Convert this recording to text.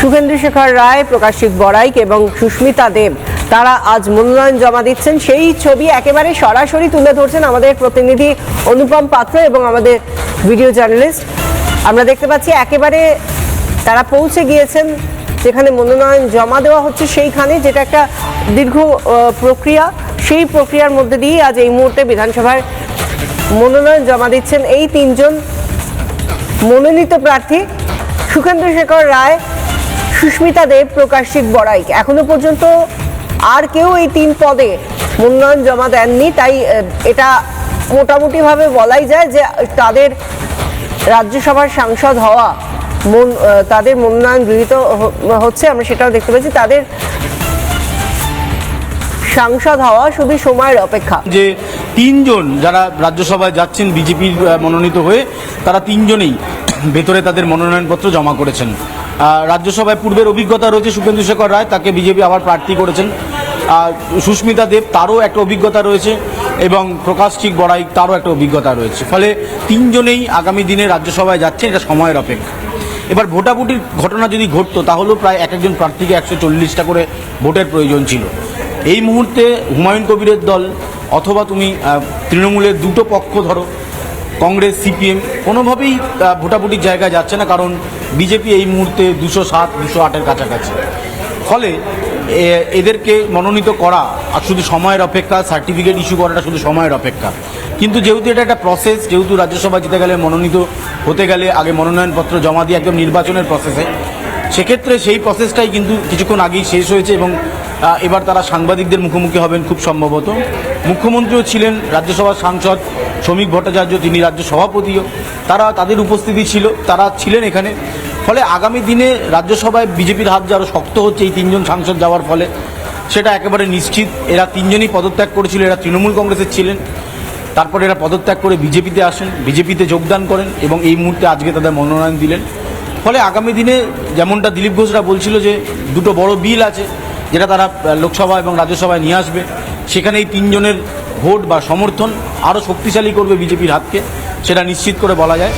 শুভেন্দু শেখর রায়, প্রকাশিক বড়াইক এবং সুস্মিতা দেব তারা আজ মনোনয়ন জমা দিচ্ছেন। সেই ছবি একেবারে সরাসরি তুলে ধরছেন আমাদের প্রতিনিধি অনুপম পাত্র এবং আমাদের ভিডিও জার্নালিস্ট। আমরা দেখতে পাচ্ছি একেবারে তারা পৌঁছে গিয়েছেন যেখানে মনোনয়ন জমা দেওয়া হচ্ছে, সেইখানে যেটা একটা দীর্ঘ প্রক্রিয়া, সেই প্রক্রিয়ার মধ্যে দিয়ে আজ এই মুহূর্তে বিধানসভার মনোনয়ন জমা দিচ্ছেন এই তিনজন মনোনীত প্রার্থী শুভেন্দু শেখর রায়, সুস্মিতা দেব, প্রকাশিক বড়াইক। এখনো পর্যন্ত আর কেউ এই তিন পদে মনোনয়ন জমা দেননি, তাই এটা মোটামুটিভাবে বলাই যায় যে তাদের রাজ্যসভার সাংসদ হওয়া তাদের মনোনয়ন গৃহীত হচ্ছে। আমরা সেটাও দেখতে পাচ্ছি, তাদের সাংসদ হওয়া শুধু সময়ের অপেক্ষা। যে তিনজন যারা রাজ্যসভায় যাচ্ছেন বিজেপির মনোনীত হয়ে, তারা তিনজনেই ভেতরে তাদের মনোনয়নপত্র জমা করেছেন। রাজ্যসভায় পূর্বের অভিজ্ঞতা রয়েছে শুভেন্দু শেখর রায়, তাকে বিজেপি আবার প্রার্থী করেছেন। সুস্মিতা দেব, তারও একটা অভিজ্ঞতা রয়েছে, এবং প্রকাশিক বড়াইক, তারও একটা অভিজ্ঞতা রয়েছে। ফলে তিনজনেই আগামী দিনে রাজ্যসভায় যাচ্ছেন, এটা সময়ের অপেক্ষা। এবার ভোটাভুটির ঘটনা যদি ঘটতো তাহলেও প্রায় এক একজন প্রার্থীকে 140টা করে ভোটের প্রয়োজন ছিল। এই মুহূর্তে হুমায়ুন কবিরের দল অথবা তুমি তৃণমূলের দুটো পক্ষ ধরো, কংগ্রেস, সিপিএম, কোনোভাবেই ভোটাভুটির জায়গায় যাচ্ছে না, কারণ বিজেপি এই মুহূর্তে 207, 208-এর কাছাকাছি। ফলে এদেরকে মনোনীত করা আর শুধু সময়ের অপেক্ষা, সার্টিফিকেট ইস্যু করাটা শুধু সময়ের অপেক্ষা। কিন্তু যেহেতু এটা একটা প্রসেস, যেহেতু রাজ্যসভায় যেতে গেলে, মনোনীত হতে গেলে আগে মনোনয়নপত্র জমা দিয়ে একদম নির্বাচনের প্রসেসে, সেক্ষেত্রে সেই প্রসেসটাই কিন্তু কিছুক্ষণ আগেই শেষ হয়েছে এবং এবার তারা সাংবাদিকদের মুখোমুখি হবেন খুব সম্ভবত। মুখ্যমন্ত্রীও ছিলেন, রাজ্যসভার সাংসদ শ্রমিক ভট্টাচার্য, তিনি রাজ্য সভাপতিও, তাদের উপস্থিতি ছিল, তারা ছিলেন এখানে। ফলে আগামী দিনে রাজ্যসভায় বিজেপির হাত যে আরও শক্ত হচ্ছে এই তিনজন সাংসদ যাওয়ার ফলে, সেটা একেবারে নিশ্চিত। এরা তিনজনই পদত্যাগ করেছিল, এরা তৃণমূল কংগ্রেসের ছিলেন, তারপরে এরা পদত্যাগ করে বিজেপিতে আসেন, বিজেপিতে যোগদান করেন এবং এই মুহূর্তে আজকে তাদের মনোনয়ন দিলেন। ফলে আগামী দিনে যেমনটা দিলীপ ঘোষরা বলছিল যে দুটো বড় বিল আছে যেটা তারা লোকসভা এবং রাজ্যসভায় নিয়ে আসবে, সেখানে এই তিনজনের ভোট বা সমর্থন আরও শক্তিশালী করবে বিজেপির হাতকে, সেটা নিশ্চিত করে বলা যায়।